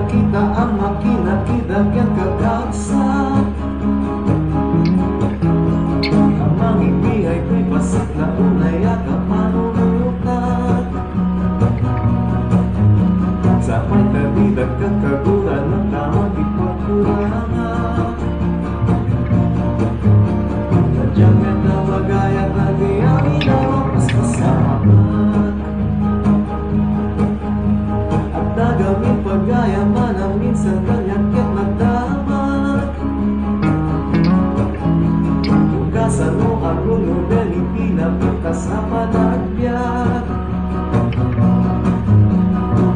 Kita ang makinakidang yang kakabsat. Ang mga ibigay ko'y pasik na unay at manunutat. Sa may talidag kakagulan ng tamang ipagkurangan. Sadyang ganda magayat na di aminaw mas kasamahan. At nagamit pagaya minsan kanyang kit magdamat. Tugasan mo ang ulo dahil pinapita sa panagbiyak.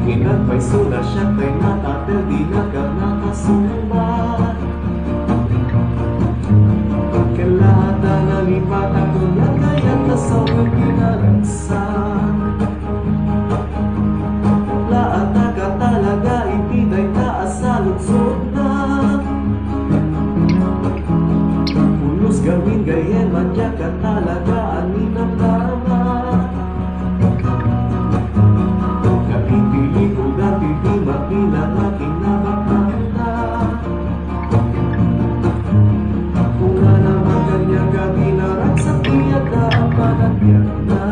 Kinagpay sula siya kay natatel di nagam nakasumat. Kalahata na lipat ang tunyag kaya't nasawag pinaragsak. Laat na ka talaga ipinay sa lutsod na. Pulos gawin gayen madya ka talaga anin ang lama. Kapipili ko gapili mapila na kinabakang na. Kung nga naman kanya gabi narang sa tiyak na ang panagyak na.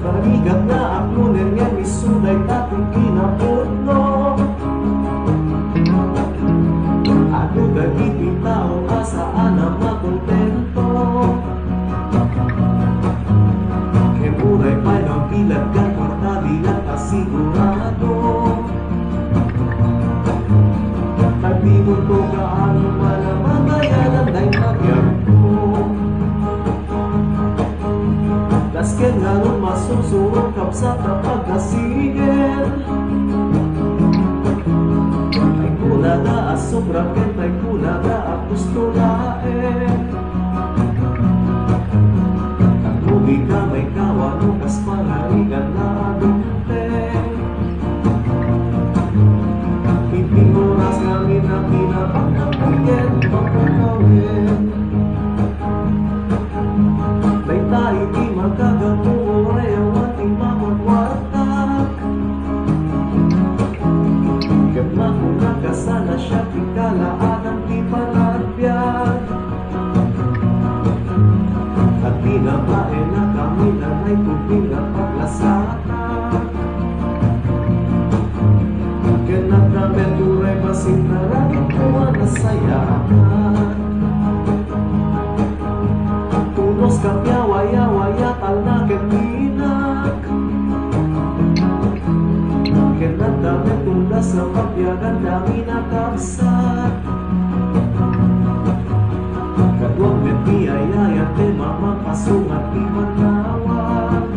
Parigat na ako niryan isunay tapong kinapurno. Ako gagiti tao asaan na makontento. Kemuray pa'y ng pilat ka kwarta bilang kasigurado. At di mo to gaano malamamayanan ay nagyag ko. Lasken nga ron masusurong kapsat na pagkasigil. Ay kula na asubra ket ay kula na apostolae. Ang tubi ka may kawan o kas pangarigan na adunte. Piting oras namin na pinapagkapaget magkakawin. May tayo di magkagamuore ang ating mamagwatak. Gagma ko na kasana siya pikalaan ang di panagbiag. At tinabae na kami na may tubig na paglasatan. Ganap na menturay basit na langit ko ang nasayahan. Tunos kapya waya-waya tal na ketinak. Ganap na mentulas na pagyagan dami na kapsat. Kadwang metiayaya te mamapasong at imanawag.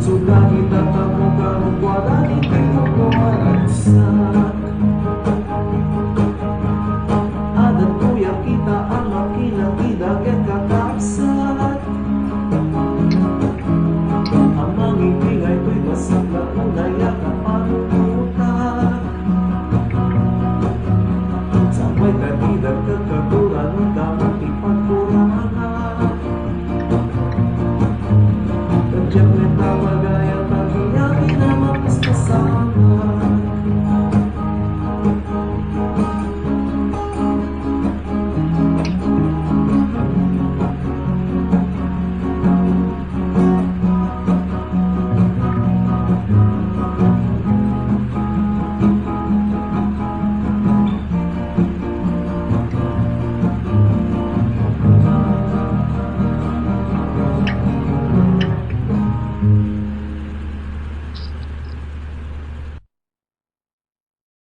Sudah kita temukan kuadran itu kuaragsak. Adat kuya kita ang makinang-idag at kakapsat. Ang mangibigay ko'y basag na unaya kapanututak. Sa may kanidag kagkaguran ng